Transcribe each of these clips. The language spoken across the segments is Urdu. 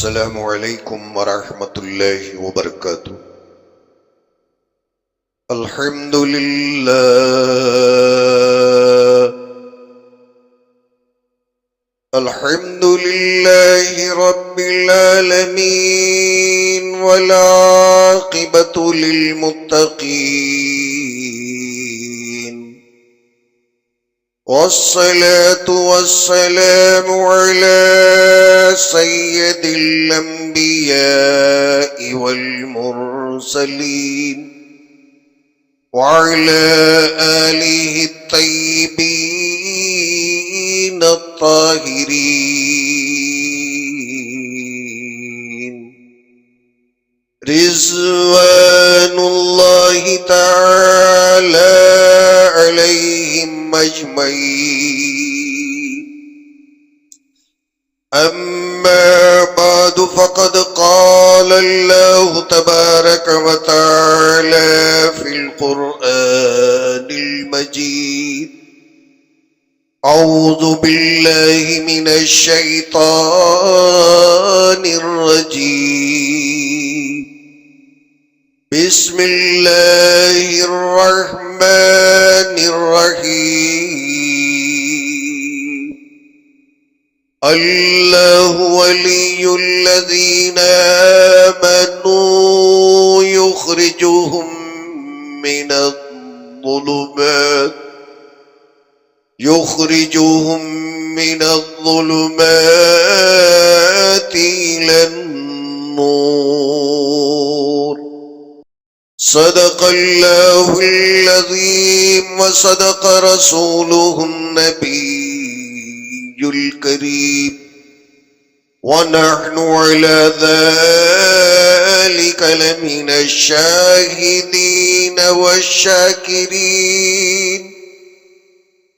السلام علیکم ورحمۃ اللہ وبرکاتہ۔ الحمد للہ رب العالمین والعاقبۃ للمتقین والصلاة والسلام على سيد الأنبياء والمرسلين وعلى آله الطيبين الطاهرين رضوان الله تعالى عليهم أجمعين، أما بعد فقد قال الله تبارك وتعالى في القرآن المجيد: أعوذ بالله من الشيطان الرجيم، بسم الله الرحمن الرحيم. الله ولي الذين آمنوا يخرجهم من الظلمات إلى النور. صدق الله العظيم وصدق رسوله النبي الكريم، ونحن على ذلك لمن الشاهدين والشاكرين،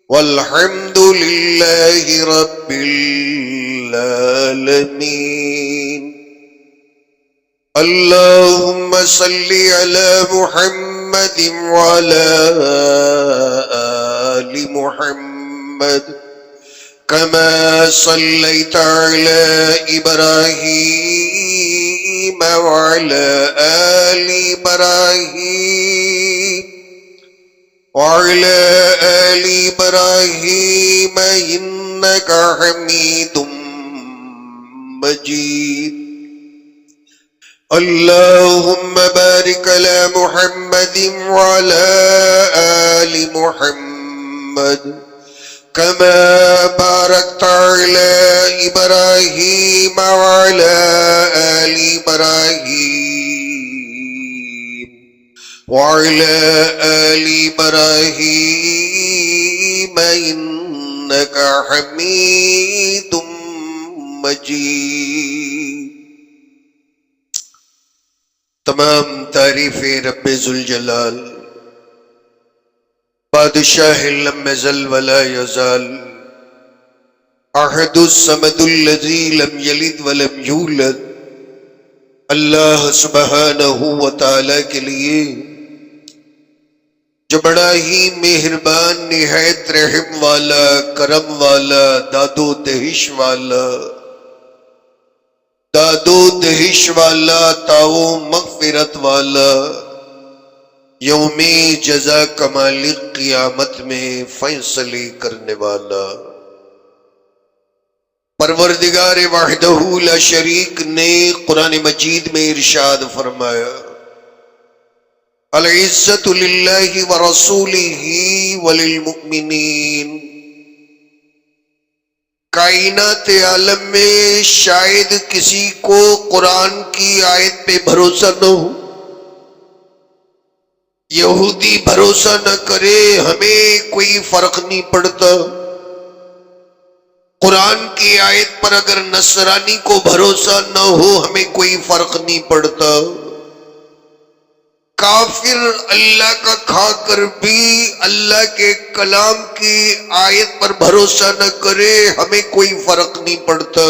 والحمد لله رب العالمين. اللهم صل على محمد وعلى آل محمد كما صليت على إبراهيم وعلى آل إبراهيم إنك حميد مجيد. اللهم بارك على محمد وعلى آل محمد كما باركت على إبراهيم وعلى آل إبراهيم إنك حميد مجيد. تمام تعریفیں رب ذوالجلال، بادشاہ لم یزل ولا یزال، احد الصمد الذی لم یلد ولم یولد، اللہ سبحانہ وتعالی کے لیے جو بڑا ہی مہربان، نہایت رحم والا، کرم والا، دادو دہش والا، تاؤ مغفرت والا، یوم جزا کمال قیامت میں فیصلے کرنے والا، پروردگار وحدہ لا شریک نے قرآن مجید میں ارشاد فرمایا: العزت للہ ورسولہ وللمؤمنین. کائنات عالم میں شاید کسی کو قرآن کی آیت پہ بھروسہ نہ ہو، یہودی بھروسہ نہ کرے، ہمیں کوئی فرق نہیں پڑتا. قرآن کی آیت پر اگر نصرانی کو بھروسہ نہ ہو، ہمیں کوئی فرق نہیں پڑتا. کافر اللہ کا کھا کر بھی اللہ کے کلام کی آیت پر بھروسہ نہ کرے، ہمیں کوئی فرق نہیں پڑتا.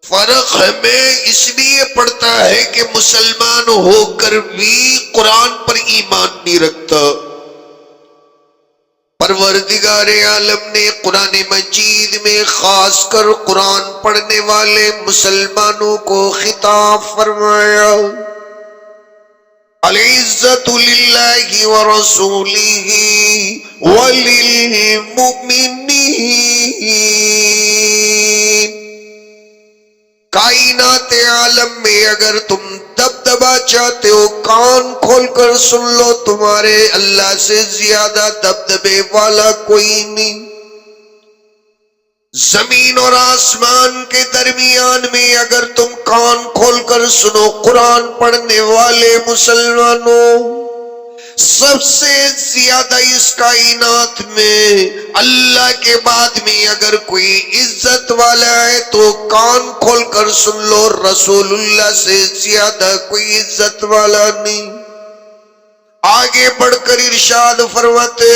فرق ہمیں اس لیے پڑتا ہے کہ مسلمان ہو کر بھی قرآن پر ایمان نہیں رکھتا. پروردگار عالم نے قرآن مجید میں خاص کر قرآن پڑھنے والے مسلمانوں کو خطاب فرمایا، العزت للہ ورسولہ وللمؤمنین۔ کائنات عالم میں اگر تم دبدبا چاہتے ہو، کان کھول کر سن لو، تمہارے اللہ سے زیادہ دبدبے والا کوئی نہیں۔ زمین اور آسمان کے درمیان میں اگر تم کان کھول کر سنو، قرآن پڑھنے والے مسلمانوں، سب سے زیادہ اس کائنات میں اللہ کے بعد میں اگر کوئی عزت والا ہے تو کان کھول کر سن لو، رسول اللہ سے زیادہ کوئی عزت والا نہیں۔ آگے بڑھ کر ارشاد فرماتے،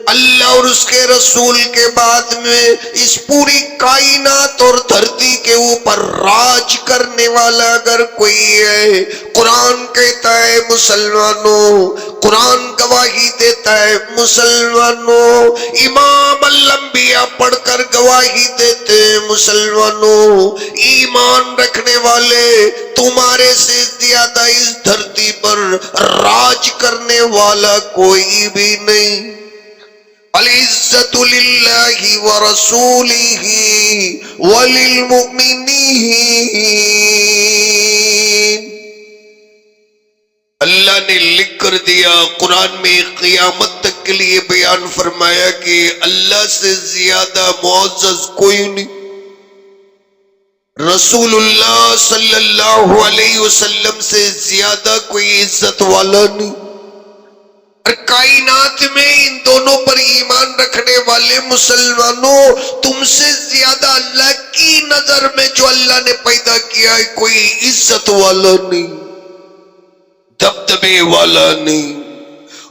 اللہ اور اس کے رسول کے بعد میں اس پوری کائنات اور دھرتی کے اوپر راج کرنے والا اگر کوئی ہے، قرآن کہتا ہے مسلمانوں، قرآن گواہی دیتا ہے مسلمانوں، امام الانبیاء پڑھ کر گواہی دیتے ہیں مسلمانوں، ایمان رکھنے والے تمہارے سے زیادہ اس دھرتی پر راج کرنے والا کوئی بھی نہیں۔ العزت للہ ورسولہ وللمؤمنین۔ اللہ نے لکھ کر دیا قرآن میں، قیامت تک کے لیے بیان فرمایا کہ اللہ سے زیادہ معزز کوئی نہیں، رسول اللہ صلی اللہ علیہ وسلم سے زیادہ کوئی عزت والا نہیں۔ اور کائنات میں ان دونوں پر ایمان رکھنے والے مسلمانوں، تم سے زیادہ اللہ کی نظر میں جو اللہ نے پیدا کیا ہے کوئی عزت والا نہیں، دبدبے والا نہیں،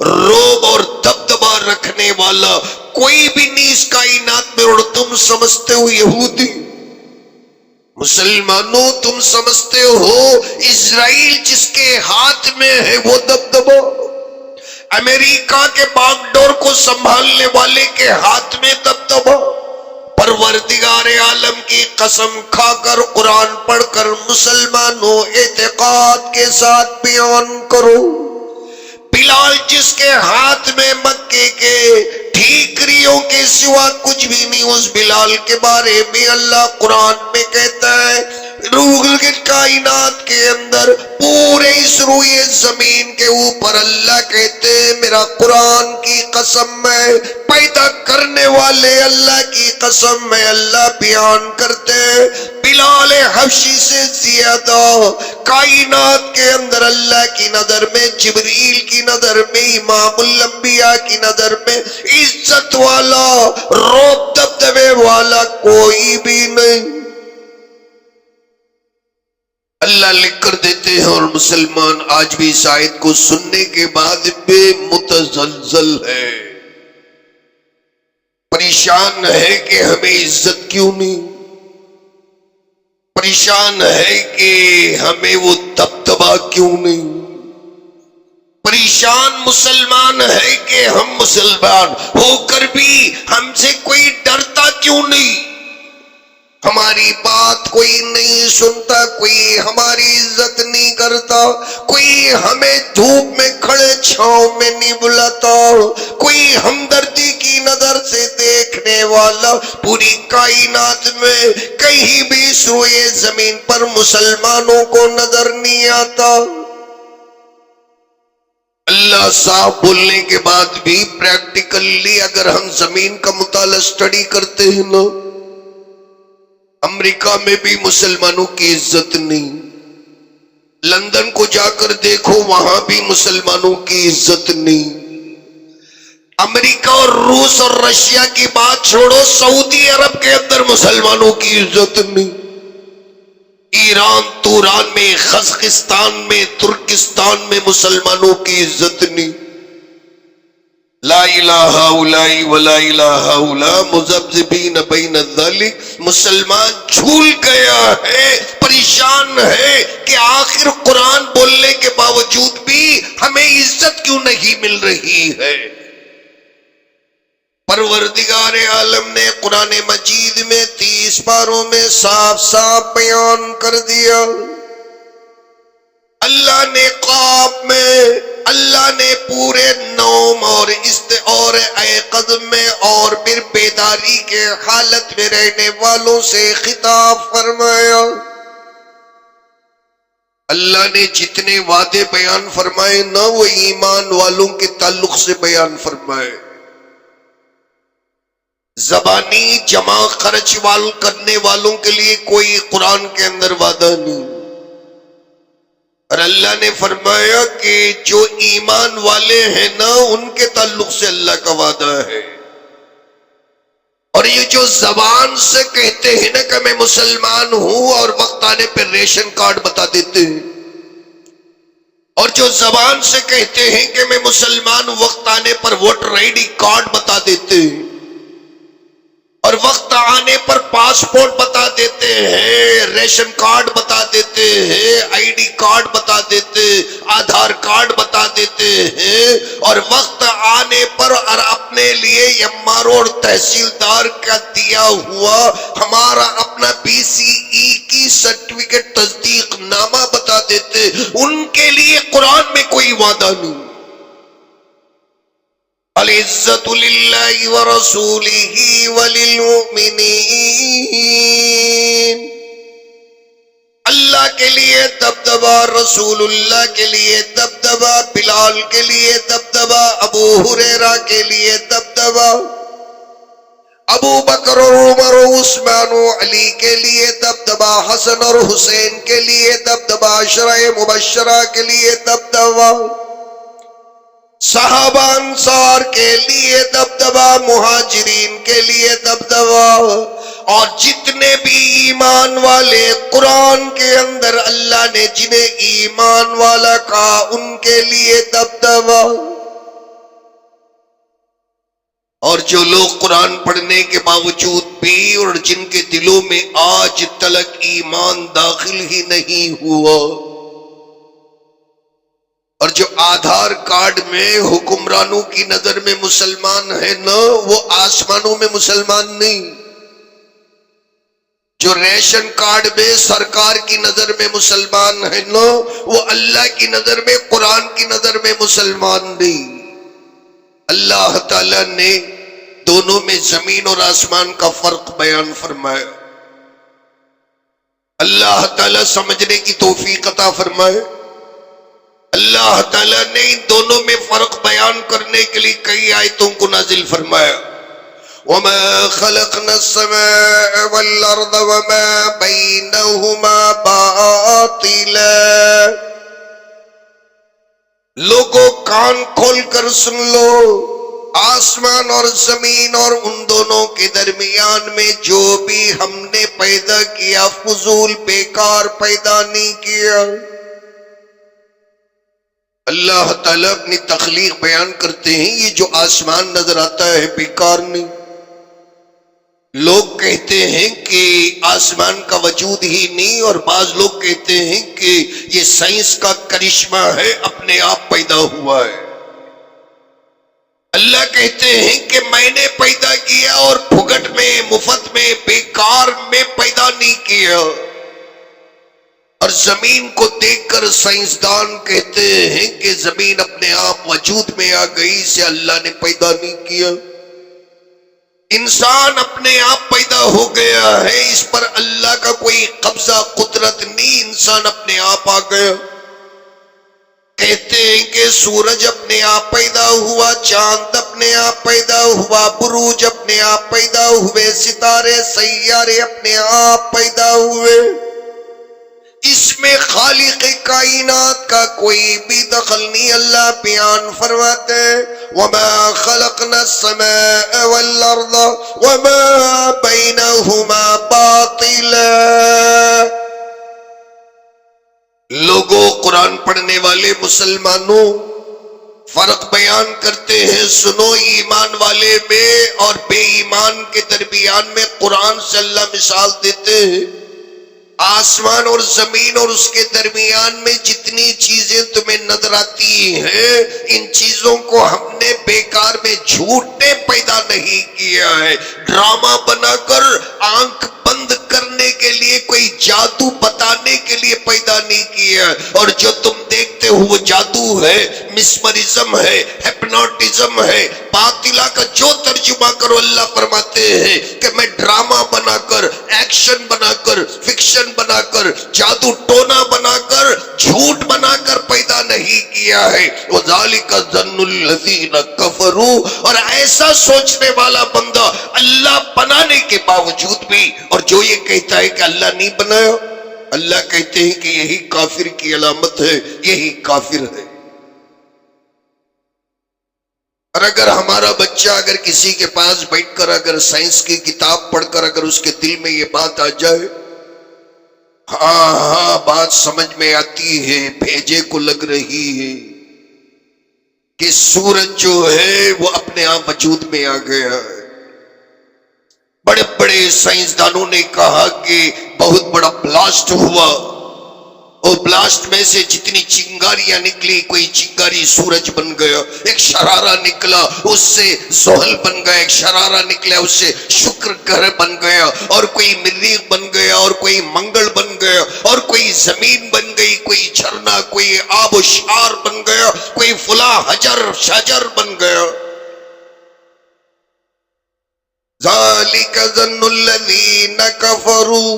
روب اور دبدبا رکھنے والا کوئی بھی نہیں اس کائنات میں۔ اور تم سمجھتے ہو یہودی، مسلمانوں تم سمجھتے ہو اسرائیل جس کے ہاتھ میں ہے وہ دبدبا، امریکہ کے باغ ڈور کو سنبھالنے والے کے ہاتھ میں دبدبا، پروردگار عالم کی قسم کھا کر قرآن پڑھ کر مسلمانوں اعتقاد کے ساتھ بیان کرو، بلال جس کے ہاتھ میں مکے کے ٹھیکریوں کے سوا کچھ بھی نہیں، اس بلال کے بارے میں اللہ قرآن میں کہتا ہے، روح کے کائنات کے اندر پورے اس روئے زمین کے اوپر اللہ کہتے ہیں میرا قرآن کی قسم میں، پیدا کرنے والے اللہ کی قسم میں اللہ بیان کرتے ہیں، بلال حبشی سے زیادہ کائنات کے اندر اللہ کی نظر میں، جبریل کی نظر میں، امام الانبیاء کی نظر میں عزت والا، روب دبدبے والا کوئی بھی نہیں۔ اللہ لکھ کر دیتے ہیں اور مسلمان آج بھی اس آیت کو سننے کے بعد بے متزلزل ہے، پریشان ہے کہ ہمیں عزت کیوں نہیں، پریشان ہے کہ ہمیں وہ دبدبا کیوں نہیں، پریشان مسلمان ہے کہ ہم مسلمان ہو کر بھی ہم سے کوئی ڈرتا کیوں نہیں، ہماری بات کوئی نہیں سنتا، کوئی ہماری عزت نہیں کرتا، کوئی ہمیں دھوپ میں کھڑے چھاؤں میں نہیں بلاتا، کوئی ہمدردی کی نظر سے دیکھنے والا پوری کائنات میں کہیں بھی سوئے زمین پر مسلمانوں کو نظر نہیں آتا۔ اللہ صاحب بولنے کے بعد بھی پریکٹیکلی اگر ہم زمین کا مطالعہ سٹڈی کرتے ہیں نا، امریکہ میں بھی مسلمانوں کی عزت نہیں، لندن کو جا کر دیکھو وہاں بھی مسلمانوں کی عزت نہیں، امریکہ اور روس اور رشیا کی بات چھوڑو، سعودی عرب کے اندر مسلمانوں کی عزت نہیں، ایران توران میں، قزاقستان میں، ترکستان میں مسلمانوں کی عزت نہیں، لا الہ الا ولا الہ الا مذبذبین بین ذلک، مسلمان جھول گیا ہے، پریشان ہے کہ آخر قرآن بولنے کے باوجود بھی ہمیں عزت کیوں نہیں مل رہی ہے۔ پروردگار عالم نے قرآن مجید میں 30 پاروں میں صاف صاف بیان کر دیا. اللہ نے قاف میں، اللہ نے پورے نوم اور ایقظ میں اور پھر بیداری کے حالت میں رہنے والوں سے خطاب فرمایا. اللہ نے جتنے وعدے بیان فرمائے نہ وہ ایمان والوں کے تعلق سے بیان فرمائے. زبانی جمع خرچ کرنے والوں کے لیے کوئی قرآن کے اندر وعدہ نہیں، اور اللہ نے فرمایا کہ جو ایمان والے ہیں نا ان کے تعلق سے اللہ کا وعدہ ہے. اور یہ جو زبان سے کہتے ہیں نا کہ میں مسلمان ہوں اور وقت آنے پہ ریشن کارڈ بتا دیتے ہیں، اور جو زبان سے کہتے ہیں کہ میں مسلمان ہوں وقت آنے پر ووٹر آئی ڈی کارڈ بتا دیتے ہیں، اور وقت آنے پر پاسپورٹ بتا دیتے ہیں، ریشن کارڈ بتا دیتے ہیں، آئی ڈی کارڈ بتا دیتے، آدھار کارڈ بتا دیتے ہیں، اور وقت آنے پر اور اپنے لیے ایم آر او اور تحصیلدار کا دیا ہوا ہمارا اپنا PCE کی سرٹیفکیٹ تصدیق نامہ بتا دیتے. ان کے لیے قرآن میں کوئی وعدہ نہیں. العزت للہ ورسولہ وللمؤمنین، اللہ کے لیے دبدبہ، رسول اللہ کے لیے دبدبہ، بلال کے لیے دبدبہ، ابو ہریرہ کے لیے دبدبہ، ابو بکر اور عمر و عثمان و علی کے لیے دبدبہ، حسن اور حسین کے لیے دبدبہ، عشرہ مبشرہ کے لیے دبدبہ، صحابہ انصار کے لیے دبدبہ، مہاجرین کے لیے دبدبہ، اور جتنے بھی ایمان والے قرآن کے اندر اللہ نے جنہیں ایمان والا کہا ان کے لیے دبدبہ. اور جو لوگ قرآن پڑھنے کے باوجود بھی اور جن کے دلوں میں آج تلک ایمان داخل ہی نہیں ہوا، اور جو آدھار کارڈ میں حکمرانوں کی نظر میں مسلمان ہے نا وہ آسمانوں میں مسلمان نہیں، جو ریشن کارڈ میں سرکار کی نظر میں مسلمان ہے نا وہ اللہ کی نظر میں، قرآن کی نظر میں مسلمان نہیں. اللہ تعالیٰ نے دونوں میں زمین اور آسمان کا فرق بیان فرمایا. اللہ تعالیٰ سمجھنے کی توفیق عطا فرمائے. اللہ تعالیٰ نے ان دونوں میں فرق بیان کرنے کے لیے کئی آیتوں کو نازل فرمایا. وَمَا خَلَقْنَا السَّمَاءَ وَالْأَرْضَ وَمَا بَيْنَهُمَا بَاطِلًا. لوگوں کان کھول کر سن لو، آسمان اور زمین اور ان دونوں کے درمیان میں جو بھی ہم نے پیدا کیا فضول بیکار پیدا نہیں کیا. اللہ تعالیٰ اپنی تخلیق بیان کرتے ہیں یہ جو آسمان نظر آتا ہے بیکار نہیں. لوگ کہتے ہیں کہ آسمان کا وجود ہی نہیں، اور بعض لوگ کہتے ہیں کہ یہ سائنس کا کرشمہ ہے، اپنے آپ پیدا ہوا ہے. اللہ کہتے ہیں کہ میں نے پیدا کیا اور پھگٹ میں، مفت میں، بیکار میں پیدا نہیں کیا. اور زمین کو دیکھ کر سائنسدان کہتے ہیں کہ زمین اپنے آپ وجود میں آ گئی، اسے اللہ نے پیدا نہیں کیا. انسان اپنے آپ پیدا ہو گیا ہے، اس پر اللہ کا کوئی قبضہ قدرت نہیں، انسان اپنے آپ آ گیا. کہتے ہیں کہ سورج اپنے آپ پیدا ہوا، چاند اپنے آپ پیدا ہوا، بروج اپنے آپ پیدا ہوئے، ستارے سیارے اپنے آپ پیدا ہوئے. اس میں خالق کائنات کا کوئی بھی دخل نہیں. اللہ بیان فرماتے ہیں وَمَا خَلَقْنَا السَّمَاءَ وَالْأَرْضَ وَمَا بَيْنَهُمَا بَاطِلًا. لوگوں قرآن پڑھنے والے مسلمانوں فرق بیان کرتے ہیں. سنو، ایمان والے میں اور بے ایمان کے درمیان میں قرآن سے اللہ مثال دیتے ہیں. آسمان اور زمین اور اس کے درمیان میں جتنی چیزیں تمہیں نظر آتی ہیں، ان چیزوں کو ہم نے بیکار میں جھوٹ نے پیدا نہیں کیا ہے، ڈرامہ بنا کر آنکھ بند کرنے کے لیے، کوئی جادو بتانے کے لیے پیدا نہیں کیا ہے۔ اور جو تم دیکھتے ہو وہ جادو ہے، مسمرزم ہے، ہپنوٹزم ہے، باطلہ کا جو ترجمہ کرو، اللہ فرماتے ہیں کہ میں ڈرامہ بنا کر، ایکشن بنا کر، فکشن بنا کر، جادو ٹونا بنا کر، جھوٹ بنا کر پیدا نہیں کیا ہے۔ وَذَلِكَ ظَنُّ الَّذِينَ كَفَرُوا، اور ایسا سوچنے والا بندہ اللہ بنانے کے باوجود بھی، اور جو یہ کہتا ہے کہ اللہ نہیں بنایا، اللہ کہتے ہیں کہ یہی کافر کی علامت ہے، یہی کافر ہے۔ اور اگر ہمارا بچہ اگر کسی کے پاس بیٹھ کر اگر سائنس کی کتاب پڑھ کر اگر اس کے دل میں یہ بات آ جائے، ہاں بات سمجھ میں آتی ہے، بھیجے کو لگ رہی ہے کہ سورج جو ہے وہ اپنے آپ وجود میں آ گیا ہے۔ بڑے بڑے سائنسدانوں نے کہا کہ بہت بڑا بلاسٹ ہوا، اور بلاسٹ میں سے جتنی چنگاریاں نکلی، کوئی چنگاری سورج بن گیا، ایک شرارہ نکلا اس سے زحل بن گیا، ایک شرارہ نکلا اس سے شکر گرہ بن گیا، اور کوئی مریخ بن گیا، اور کوئی منگل بن گیا، اور کوئی زمین بن گئی، کوئی جھرنا، کوئی آب و شار بن گیا، کوئی فلاں حجر شجر بن گیا۔ ذَلِكَ ظَنُّ الَّذِينَ كَفَرُوا،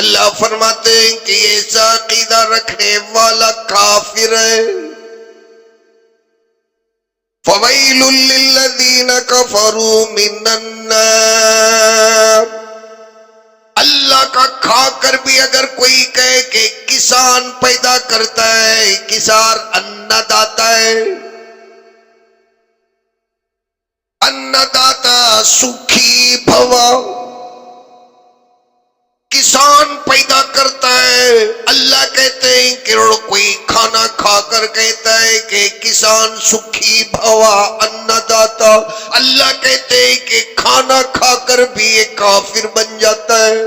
اللہ فرماتے ہیں کہ ایسا عقیدہ رکھنے والا کافر ہے۔ فَوَيْلٌ لِّلَّذِينَ كَفَرُوا مِنَ النَّارِ، اللہ کا کھا کر بھی اگر کوئی کہے کہ کسان پیدا کرتا ہے، کسان ان داتا ہے، ان داتا سکھی بھوا، کسان پیدا کرتا ہے، اللہ کہتے ہیں کہ کوئی کھانا کھا کر کہتا ہے کہ کسان سکھی بھوا ان داتا، اللہ کہتے ہیں کہ کھانا کھا کر بھی ایک کافر بن جاتا ہے۔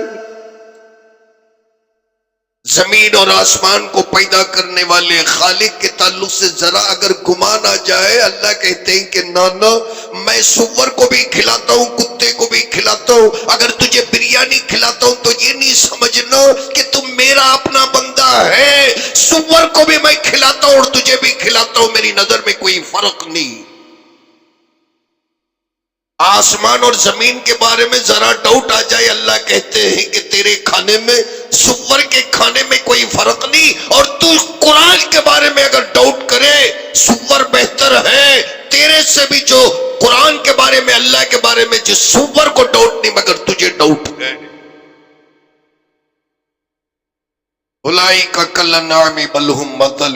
زمین اور آسمان کو پیدا کرنے والے خالق کے تعلق سے ذرا اگر گمان آ جائے، اللہ کہتے ہیں کہ نانا میں سور کو بھی کھلاتا ہوں، کتے کو بھی کھلاتا ہوں، اگر تجھے بریانی کھلاتا ہوں تو یہ نہیں سمجھنا کہ تم میرا اپنا بندہ ہے، سور کو بھی میں کھلاتا ہوں اور تجھے بھی کھلاتا ہوں، میری نظر میں کوئی فرق نہیں۔ آسمان اور زمین کے بارے میں ذرا ڈاؤٹ آ جائے، اللہ کہتے ہیں کہ تیرے کھانے میں سور کے کھانے میں کوئی فرق نہیں، اور تو قرآن کے بارے میں اگر ڈاؤٹ کرے، سور بہتر ہے تیرے سے بھی، جو قرآن کے بارے میں، اللہ کے بارے میں، جس سور کو ڈاؤٹ نہیں مگر تجھے ڈاؤٹ ہے۔ اولئک کالانعام بل ھم اضل،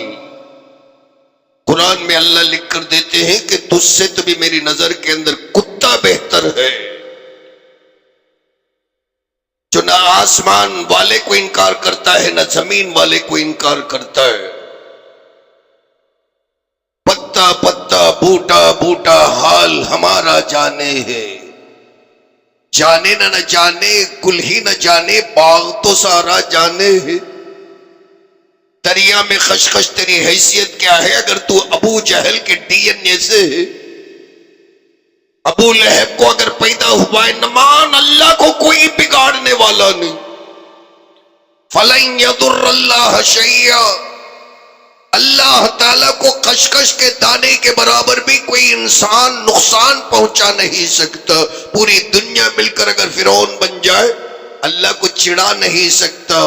قرآن میں اللہ لکھ کر دیتے ہیں کہ تجھ سے تو بھی میری نظر کے اندر کتا بہتر ہے، جو نہ آسمان والے کو انکار کرتا ہے نہ زمین والے کو انکار کرتا ہے۔ پتا پتا بوٹا بوٹا حال ہمارا جانے ہے، جانے نہ جانے، گل ہی نہ جانے، باغ تو سارا جانے ہے۔ دریا میں خشخش تیری حیثیت کیا ہے اگر تو ابو جہل کے ڈی این اے سے ہے؟ ابو لہب کو اگر پیدا ہوا ہے، نمان اللہ کو کوئی بگاڑنے والا نہیں۔ فَلَن يَضُرَّ اللَّهَ شَيْئًا، اللہ تعالیٰ کو خشخش کے دانے کے برابر بھی کوئی انسان نقصان پہنچا نہیں سکتا۔ پوری دنیا مل کر اگر فرعون بن جائے، اللہ کو چڑھا نہیں سکتا۔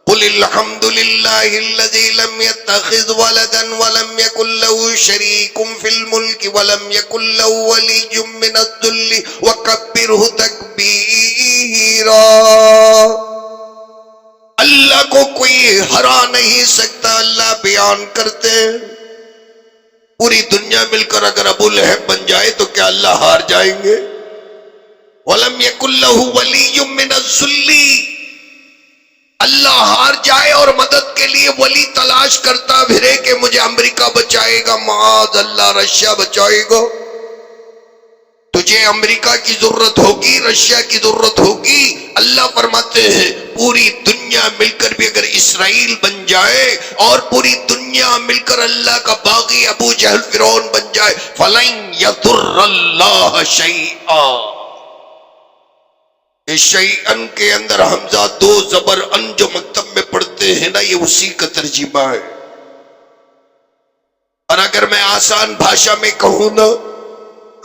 قل الحمد للہ الذی لم يتخذ ولدا ولم يكن له شریک فی الملک ولم يكن له ولی من الذل وکبرہ تکبیرا، اللہ کو کوئی ہرا نہیں سکتا۔ اللہ بیان کرتے پوری دنیا مل کر اگر ابو لہب بن جائے تو کیا اللہ ہار جائیں گے؟ وَلَمْ يَكُنْ لَهُ وَلِيٌّ مِّنَ الذُّلِّ، اللہ ہار جائے اور مدد کے لیے ولی تلاش کرتا پھرے کہ مجھے امریکہ بچائے گا، معاذ اللہ رشیا بچائے گا، تو مجھے امریکہ کی ضرورت ہوگی، رشیا کی ضرورت ہوگی، اللہ فرماتے ہیں پوری دنیا مل کر بھی اگر اسرائیل بن جائے اور پوری دنیا مل کر اللہ کا باغی ابو جہل فرعون بن جائے، فَلَن يَضُرَّ اللَّهَ شَيْئًا. اس شیئن کے اندر حمزہ دو زبر ان جو مکتب میں پڑھتے ہیں نا، یہ اسی کا ترجمہ ہے. اور اگر میں آسان بھاشا میں کہوں نا،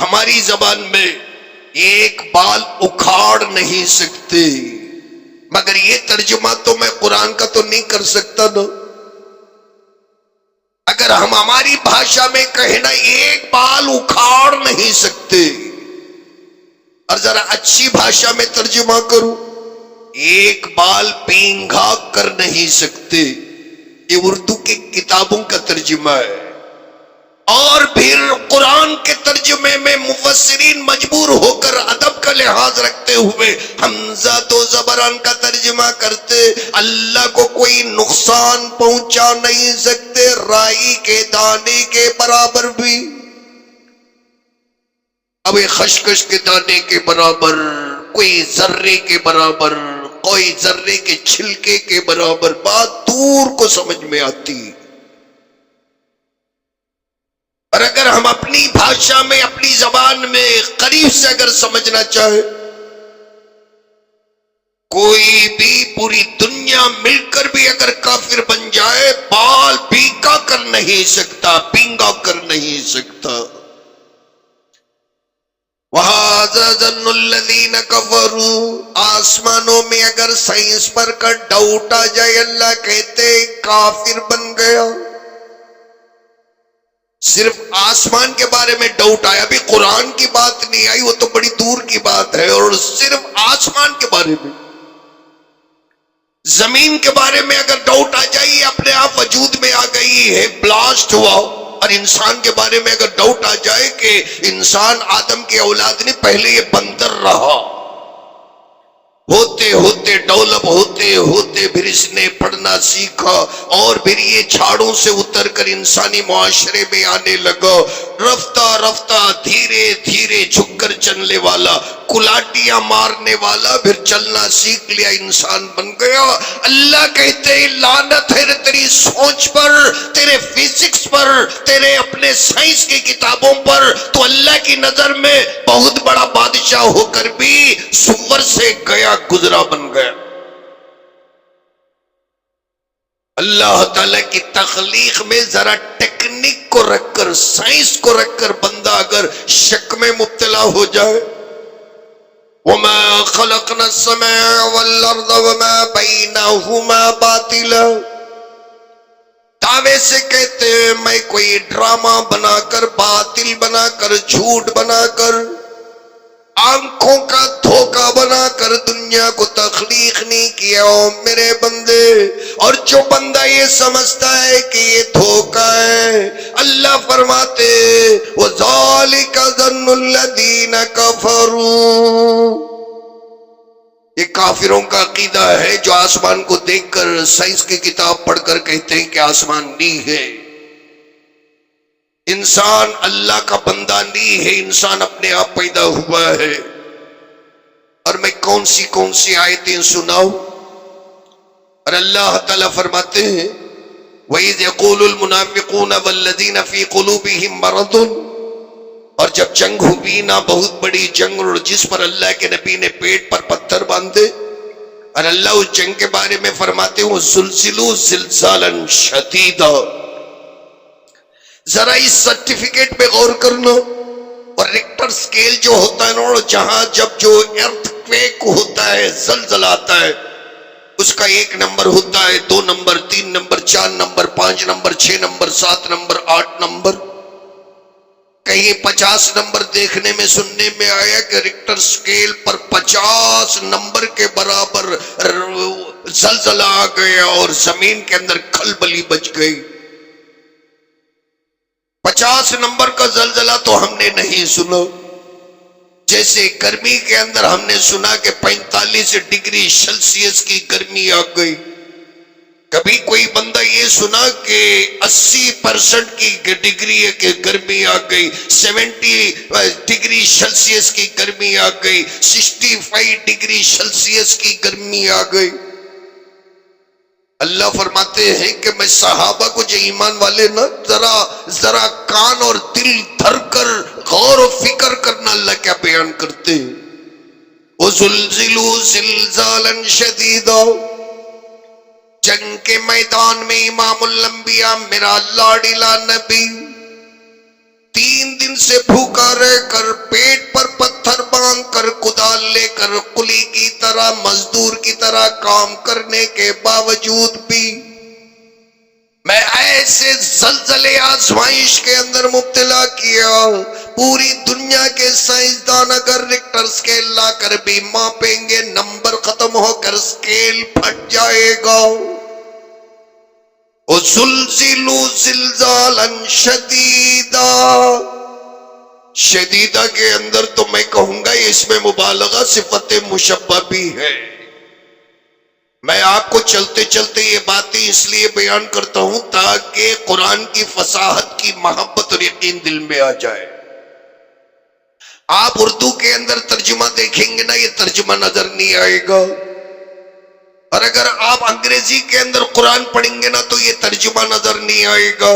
ہماری زبان میں ایک بال اکھاڑ نہیں سکتے، مگر یہ ترجمہ تو میں قرآن کا تو نہیں کر سکتا نا. اگر ہم ہماری بھاشا میں کہیں نا ایک بال اکھاڑ نہیں سکتے، اور ذرا اچھی بھاشا میں ترجمہ کروں، ایک بال پینگا کر نہیں سکتے. یہ اردو کی کتابوں کا ترجمہ ہے. اور پھر قرآن کے ترجمے میں مفسرین مجبور ہو کر ادب کا لحاظ رکھتے ہوئے حمزہ دو زبران کا ترجمہ کرتے، اللہ کو کوئی نقصان پہنچا نہیں سکتے رائی کے دانے کے برابر بھی. اب خشخش کے دانے کے برابر، کوئی ذرے کے برابر، کوئی ذرے کے چھلکے کے برابر، بات دور کو سمجھ میں آتی. اور اگر ہم اپنی بھاشا میں، اپنی زبان میں قریب سے اگر سمجھنا چاہے، کوئی بھی پوری دنیا مل کر بھی اگر کافر بن جائے، بال پینگا کر نہیں سکتا، پینگا کر نہیں سکتا. وَهَذَا ظَنُّ الَّذِينَ كَفَرُوا. آسمانوں میں اگر سائنس پر کا ڈاؤٹ آ جائے، اللہ کہتے کافر بن گیا. صرف آسمان کے بارے میں ڈاؤٹ آیا، ابھی قرآن کی بات نہیں آئی، وہ تو بڑی دور کی بات ہے. اور صرف آسمان کے بارے میں، زمین کے بارے میں اگر ڈاؤٹ آ جائے، یہ اپنے آپ وجود میں آ گئی ہے، بلاسٹ ہوا. اور انسان کے بارے میں اگر ڈاؤٹ آ جائے کہ انسان آدم کی اولاد نہیں، پہلے یہ بندر رہا، ہوتے ہوتے ڈیولپ ہوتے ہوتے پھر اس نے پڑھنا سیکھا، اور پھر یہ جھاڑوں سے اتر کر انسانی معاشرے میں آنے لگا. رفتہ رفتہ دھیرے دھیرے جھک کر چلنے والا، کلاٹیاں مارنے والا، پھر چلنا سیکھ لیا، انسان بن گیا. اللہ کہتے لعنت ہے تیری سوچ پر، تیرے فزکس پر، تیرے اپنے سائنس کی کتابوں پر. تو اللہ کی نظر میں بہت بڑا بادشاہ ہو کر بھی سور سے گیا گزرا بن گیا. اللہ تعالیٰ کی تخلیق میں ذرا ٹیکنک کو رکھ کر، سائنس کو رکھ کر بندہ اگر شک میں مبتلا ہو جائے، وَمَا خَلَقْنَا السَّمَاءَ وَالْأَرْضَ وَمَا بَيْنَهُمَا بَاطِلًا. دعوے سے کہتے ہیں میں کوئی ڈرامہ بنا کر، باطل بنا کر، جھوٹ بنا کر، آنکھوں کا دھوکہ بنا کر دنیا کو تخلیق نہیں کیا میرے بندے. اور جو بندہ یہ سمجھتا ہے کہ یہ دھوکہ ہے، اللہ فرماتے وَذَلِكَ ظَنُّ الَّذِينَ كَفَرُوا. یہ کافروں کا عقیدہ ہے جو آسمان کو دیکھ کر، سائنس کی کتاب پڑھ کر کہتے ہیں کہ آسمان نہیں ہے. انسان اللہ کا بندہ نہیں ہے، انسان اپنے آپ پیدا ہوا ہے. اور میں کون سی آیتیں سناؤں. اور اللہ تعالیٰ فرماتے ہیں وَإِذْ يَقُولُ الْمُنَافِقُونَ وَالَّذِينَ فِي قُلُوبِهِمْ مَرَضٌ. اور جب جنگ ہوئی نا، بہت بڑی جنگ، اور جس پر اللہ کے نبی نے پیٹ پر پتھر باندھے، اور اللہ اس جنگ کے بارے میں فرماتے ہیں وَزُلْزِلُوا زِلْزَالًا شَدِيدًا. ذرا اس سرٹیفکیٹ پہ غور کرنا. اور ریکٹر سکیل جو ہوتا ہے نا، جہاں جب جو ارتھ کویک ہوتا ہے، زلزلہ آتا ہے، اس کا 1 نمبر ہوتا ہے، 2 number, 3 number, 4 number, 5 number, 6 number, 7 number, 8 number. کہیں 50 نمبر دیکھنے میں، سننے میں آیا کہ ریکٹر سکیل پر 50 نمبر کے برابر زلزلہ آ گیا اور زمین کے اندر کھلبلی بچ گئی. 50 نمبر کا زلزلہ تو ہم نے نہیں سنا. جیسے گرمی کے اندر ہم نے سنا کہ 45 ڈگری سیلسیس کی گرمی آ گئی. کبھی کوئی بندہ یہ سنا کہ 80% کی ڈگری ہے کہ گرمی آ گئی، 70 ڈگری سیلسیس کی گرمی آ گئی، 65 ڈگری سیلسیس کی گرمی آ گئی؟ اللہ فرماتے ہیں کہ میں صحابہ کو جو ایمان والے نا ذرا کان اور دل دھر کر غور و فکر کرنا اللہ کیا بیان کرتے ہیں۔ وَزُلْزِلُوا زِلْزَالًا شَدِيدًا، جنگ کے میدان میں امام الانبیاء میرا لاڈلا نبی 3 دن سے بھوکا رہ کر، پیٹ پر پتھر باندھ کر، کدال لے کر، قلی کی طرح، مزدور کی طرح کام کرنے کے باوجود بھی میں ایسے زلزلے آزمائش کے اندر مبتلا کیا، پوری دنیا کے سائنسدان اگر ریکٹر سکیل لا کر بھی ماپیں گے، نمبر ختم ہو کر سکیل پھٹ جائے گا۔ وَزُلْزِلُوا زِلْزَالًا شَدِيدًا، شدیدہ کے اندر تو میں کہوں گا اس میں مبالغہ صفت مشبہ بھی ہے۔ میں آپ کو چلتے چلتے یہ باتیں اس لیے بیان کرتا ہوں تاکہ قرآن کی فصاحت کی محبت اور یقین دل میں آ جائے۔ آپ اردو کے اندر ترجمہ دیکھیں گے نا، یہ ترجمہ نظر نہیں آئے گا، اور اگر آپ انگریزی کے اندر قرآن پڑھیں گے نا تو یہ ترجمہ نظر نہیں آئے گا،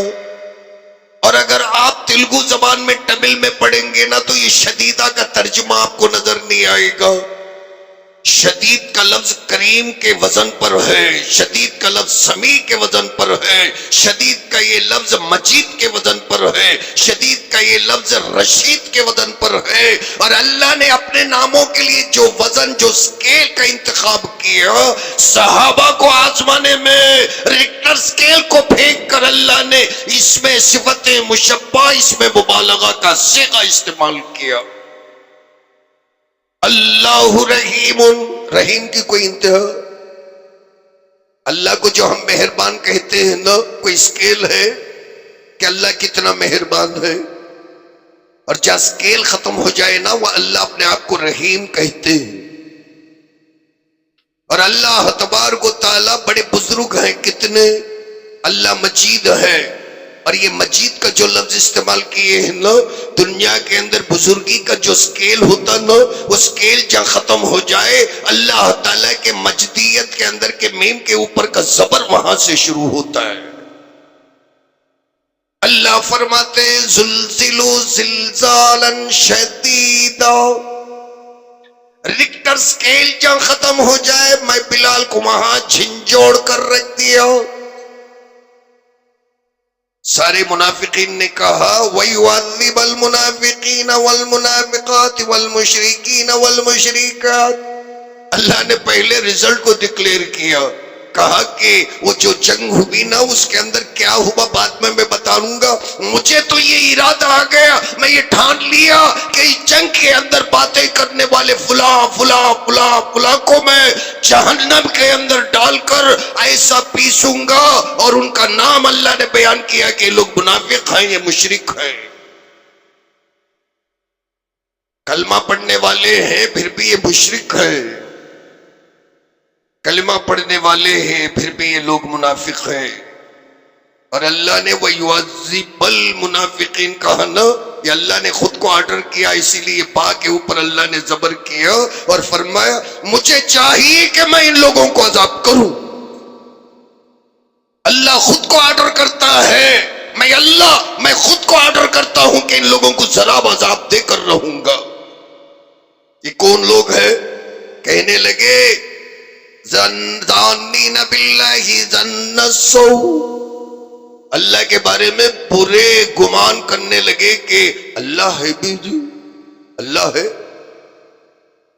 اور اگر آپ تیلگو زبان میں تمل میں پڑھیں گے نا تو یہ شدیدہ کا ترجمہ آپ کو نظر نہیں آئے گا۔ شدید کا لفظ کریم کے وزن پر ہے، شدید کا لفظ سمیع کے وزن پر ہے، شدید کا یہ لفظ مجید کے وزن پر ہے، شدید کا یہ لفظ رشید کے وزن پر ہے۔ اور اللہ نے اپنے ناموں کے لیے جو وزن، جو سکیل کا انتخاب کیا، صحابہ کو آزمانے میں ریکٹر سکیل کو پھینک کر اللہ نے اس میں صفت مشبہ، اس میں مبالغہ کا صیغہ استعمال کیا۔ اللہ رحیم، رحیم کی کوئی انتہا؟ اللہ کو جو ہم مہربان کہتے ہیں نا، کوئی اسکیل ہے کہ اللہ کتنا مہربان ہے؟ اور جہاں اسکیل ختم ہو جائے نا، وہ اللہ اپنے آپ کو رحیم کہتے ہیں۔ اور اللہ تبارک و تعالیٰ بڑے بزرگ ہیں کتنے، اللہ مجید ہے، اور یہ مجید کا جو لفظ استعمال کیے ہیں نا، دنیا کے اندر بزرگی کا جو سکیل ہوتا نا، وہ سکیل جہاں ختم ہو جائے، اللہ تعالیٰ کے مجدیت کے اندر کے میم کے اوپر کا زبر وہاں سے شروع ہوتا ہے۔ اللہ فرماتے ہیں زلزلوا زلزالا شدیدا، ریکٹر سکیل جہاں ختم ہو جائے، میں بلال کو وہاں جھنجھوڑ کر رکھ دیا۔ سارے منافقین نے کہا وَيُعَذِّبَ الْمُنَافِقِينَ وَالْمُنَافِقَاتِ وَالْمُشْرِكِينَ وَالْمُشْرِكَاتِ، اللہ نے پہلے رزلٹ کو ڈکلیئر کیا، کہا کہ وہ جو جنگ ہوئی نا اس کے اندر کیا ہوا بعد میں بتاؤں گا، مجھے تو یہ ارادہ آ گیا، میں یہ ٹھان لیا کہ اس جنگ کے اندر باتیں کرنے والے فلاں فلاں فلاں فلاں کو میں جہنم کے اندر ڈال کر ایسا پیسوں گا، اور ان کا نام اللہ نے بیان کیا کہ لوگ منافق ہیں، یہ مشرک ہیں، کلمہ پڑھنے والے ہیں پھر بھی یہ مشرک ہیں، کلمہ پڑھنے والے ہیں پھر بھی یہ لوگ منافق ہیں۔ اور اللہ نے وَيُعَذِّبَ الْمُنَافِقِينَ کہا نا، یہ اللہ نے خود کو آرڈر کیا، اسی لیے با کے اوپر اللہ نے زبر کیا اور فرمایا مجھے چاہیے کہ میں ان لوگوں کو عذاب کروں۔ اللہ خود کو آرڈر کرتا ہے، میں خود کو آرڈر کرتا ہوں کہ ان لوگوں کو ذرا عذاب دے کر رہوں گا۔ یہ کون لوگ ہیں؟ کہنے لگے ظَنِّينَ بِاللَّهِ ظَنَّ السَّوْءِ، اللہ کے بارے میں برے گمان کرنے لگے کہ اللہ ہے بھی جی، اللہ ہے،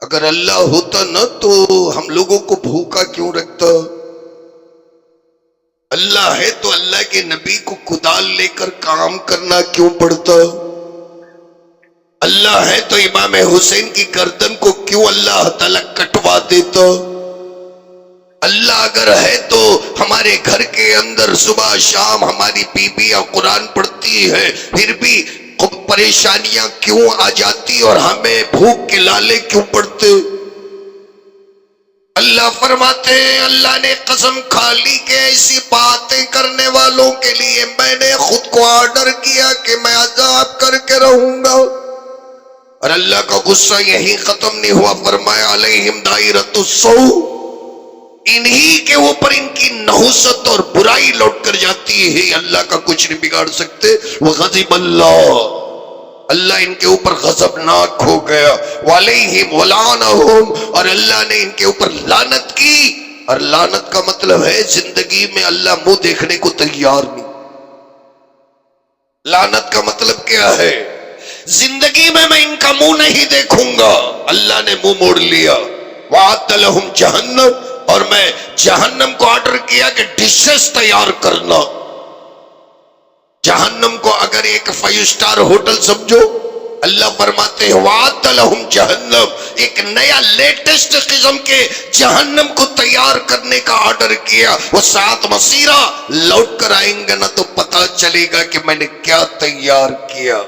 اگر اللہ ہوتا نا تو ہم لوگوں کو بھوکا کیوں رکھتا، اللہ ہے تو اللہ کے نبی کو کدال لے کر کام کرنا کیوں پڑتا، اللہ ہے تو امام حسین کی گردن کو کیوں اللہ تعالیٰ کٹوا دیتا، اللہ اگر ہے تو ہمارے گھر کے اندر صبح شام ہماری بیویاں قرآن پڑھتی ہے پھر بھی پریشانیاں کیوں آ جاتی اور ہمیں بھوک کے لالے کیوں پڑتے، اللہ اللہ فرماتے ہیں اللہ نے قسم کھا لی کہ ایسی باتیں کرنے والوں کے لیے میں نے خود کو آرڈر کیا کہ میں عذاب کر کے رہوں گا، اور اللہ کا غصہ یہی ختم نہیں ہوا، فرمایا علیہم دائرۃ السوء، انہی کے اوپر ان کی نحوست اور برائی لوٹ کر جاتی ہے، اللہ کا کچھ نہیں بگاڑ سکتے۔ وغضب اللہ ان کے اوپر غضبناک ہو گیا، وعلیہم ولعنہم، اور اللہ نے ان کے اوپر لعنت کی، اور لعنت کا مطلب ہے زندگی میں اللہ منہ دیکھنے کو تیار نہیں۔ لعنت کا مطلب کیا ہے؟ زندگی میں ان کا منہ نہیں دیکھوں گا، اللہ نے منہ موڑ لیا۔ وَأَعَدَّ لَهُمْ جَهَنَّمَ، اور میں جہنم کو آرڈر کیا کہ ڈشز تیار کرنا۔ جہنم کو اگر ایک 5 سٹار ہوٹل سمجھو، اللہ فرماتے ہیں وَأَعَدَّ لَهُمْ جَهَنَّمَ، ایک نیا لیٹسٹ قسم کے جہنم کو تیار کرنے کا آرڈر کیا۔ وہ ساتھ مسیرہ لوٹ کر آئیں گے نا تو پتا چلے گا کہ میں نے کیا تیار کیا۔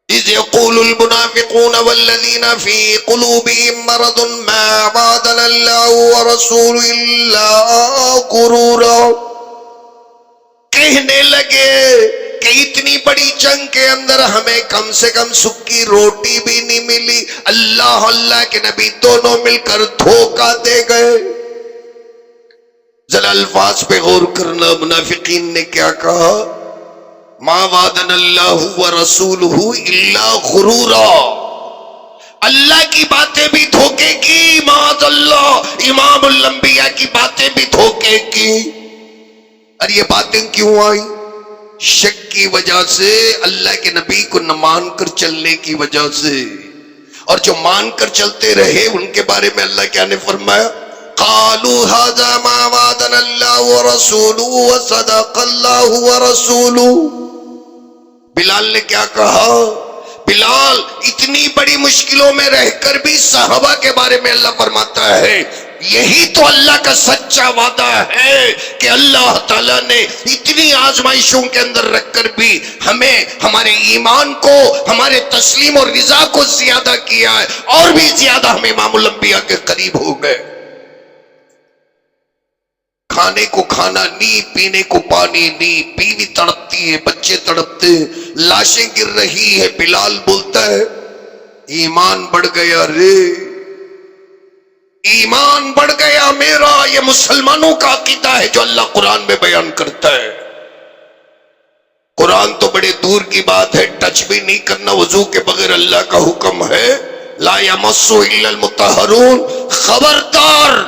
اذ يقول المنافقون والذين في قلوبهم مرض ما وعدنا الله ورسوله الا غرورا، کہنے لگے کہ اتنی بڑی جنگ کے اندر ہمیں کم سے کم سکی روٹی بھی نہیں ملی، اللہ کے نبی دونوں مل کر دھوکہ دے گئے۔ ذرا الفاظ پہ غور کرنا، منافقین نے کیا کہا؟ ما وعدنا اللہ ورسولہ الا غرورا، اللہ کی باتیں بھی دھوکے کی، معاذ اللہ، امام الانبیاء کی باتیں بھی دھوکے کی۔ اور یہ باتیں کیوں آئی؟ شک کی وجہ سے، اللہ کے نبی کو نہ مان کر چلنے کی وجہ سے، اور جو مان کر چلتے رہے ان کے بارے میں اللہ کیا نے فرمایا؟ قالوا هذا ما وعدنا اللہ ورسولہ وصدق اللہ ورسولہ۔ بلال نے کیا کہا؟ بلال اتنی بڑی مشکلوں میں رہ کر بھی صحابہ کے بارے میں اللہ فرماتا ہے یہی تو اللہ کا سچا وعدہ ہے کہ اللہ تعالیٰ نے اتنی آزمائشوں کے اندر رکھ کر بھی ہمیں ہمارے ایمان کو، ہمارے تسلیم اور رضا کو زیادہ کیا ہے، اور بھی زیادہ ہم امام الانبیاء کے قریب ہو گئے۔ کھانے کو کھانا نہیں، پینے کو پانی نہیں، بیوی تڑپتی ہے، بچے تڑپتے ہیں، لاشیں گر رہی ہے، بلال بولتا ہے ایمان بڑھ گیا رے، ایمان بڑھ گیا میرا۔ یہ مسلمانوں کا عقیدہ ہے جو اللہ قرآن میں بیان کرتا ہے۔ قرآن تو بڑے دور کی بات ہے، ٹچ بھی نہیں کرنا وضو کے بغیر، اللہ کا حکم ہے لا یمسہ الا المطہرون۔ خبردار،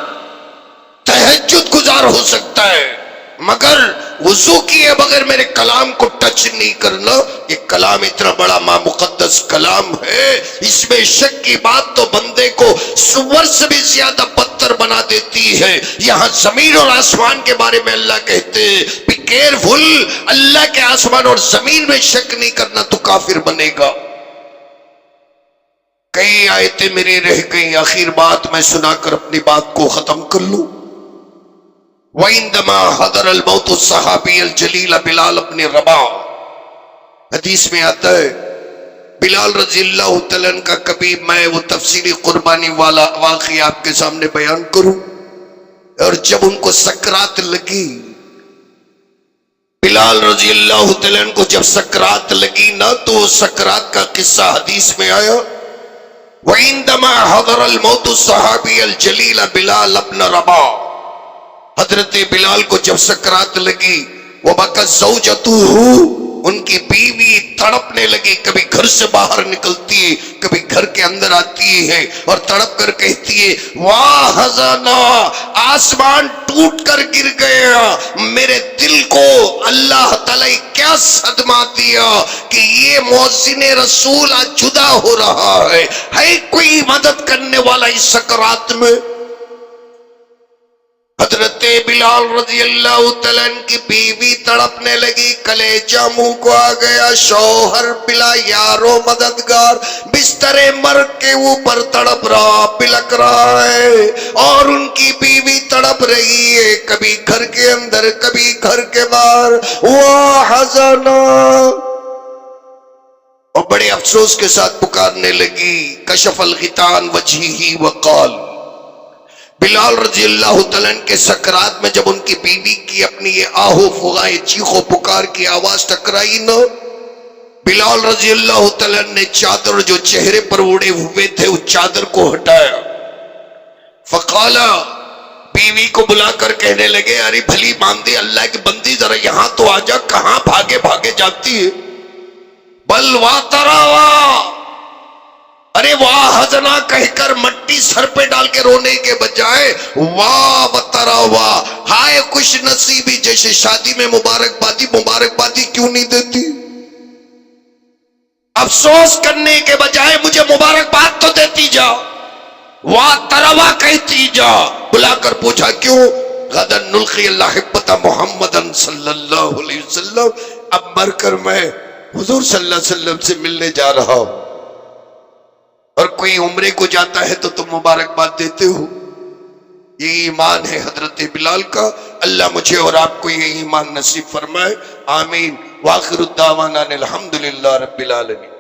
تہجد گزار ہو سکتا ہے مگر وضو کیے بغیر میرے کلام کو ٹچ نہیں کرنا۔ یہ کلام اتنا بڑا مقدس کلام ہے، اس میں شک کی بات تو بندے کو سور سے بھی زیادہ بدتر بنا دیتی ہے۔ یہاں زمین اور آسمان کے بارے میں اللہ کہتے ہیں بی کیئرفل، اللہ کے آسمان اور زمین میں شک نہیں کرنا تو کافر بنے گا۔ کئی آیتیں میری رہ گئی، آخر بات میں سنا کر اپنی بات کو ختم کر لوں۔ وَعِندَمَا حَضَرَ الْمَوْتُ الصَّحَابِيَّ الْجَلِيلَ بلال ابن رباح، حدیث میں آتا ہے بلال رضی اللہ تعالیٰ عنہ کا کبھی میں وہ تفصیلی قربانی والا واقعہ آپ کے سامنے بیان کروں، اور جب ان کو سکرات لگی، بلال رضی اللہ تعالیٰ عنہ کو جب سکرات لگی نا تو سکرات کا قصہ حدیث میں آیا۔ وَعِندَمَا حَضَرَ الْمَوْتُ الصَّحَابِيَّ الْجَلِيلَ بلال ابن رباح، حضرت بلال کو جب سکرات لگی، وَبَكَتْ زَوْجَتُهُ، ان کی بیوی تڑپنے لگی، کبھی گھر سے باہر نکلتی ہے، کبھی گھر کے اندر آتی ہے اور تڑپ کر کہتی ہے واہ حزنا، آسمان ٹوٹ کر گر گیا، میرے دل کو اللہ تعالیٰ کیا صدمہ دیا کہ یہ مؤذن رسول آج جدا ہو رہا ہے کوئی مدد کرنے والا اس سکرات میں؟ حضرت بلال رضی اللہ تعالیٰ عنہ کی بیوی تڑپنے لگی، کلیجہ منہ کو آ گیا، شوہر بلا یارو مددگار بستر مرگ کے اوپر تڑپ رہا، بلک رہا ہے، اور ان کی بیوی تڑپ رہی ہے، کبھی گھر کے اندر کبھی گھر کے باہر، واہ حزنا، اور بڑے افسوس کے ساتھ پکارنے لگی، کشف الغطان وجہہ وقال، بلال رضی اللہ تعالیٰ عنہ کے سکرات میں جب ان کی بیوی کی اپنی یہ آہو فغائے چیخو پکار کی آواز ٹکرائی نا، بلال رضی اللہ تعالیٰ عنہ نے چادر جو چہرے پر اڑے ہوئے تھے اس چادر کو ہٹایا، فقالا، بیوی کو بلا کر کہنے لگے، ارے بھلی باندھی اللہ کی بندی ذرا یہاں تو آ جا، کہاں بھاگے بھاگے جاتی ہے؟ بل وا تراوا، ارے واہ حزنا کہہ کر مٹی سر پہ ڈال کے رونے کے بجائے واہ وتراوا، ہائے خوش نصیبی، جیسے شادی میں مبارکبادی کیوں نہیں دیتی؟ افسوس کرنے کے بجائے مجھے مبارکباد تو دیتی جا، واہ تروا کہتی جا۔ بلا کر پوچھا کیوں؟ غدا نلقی الاحبۃ محمدن صلی اللہ علیہ وسلم، اب مر کر میں حضور صلی اللہ علیہ وسلم سے ملنے جا رہا ہوں، اور کوئی عمرے کو جاتا ہے تو تم مبارکباد دیتے ہو۔ یہ ایمان ہے حضرت بلال کا، اللہ مجھے اور آپ کو یہ ایمان نصیب فرمائے، آمین۔ وآخر الدعوانا الحمدللہ رب العالمین۔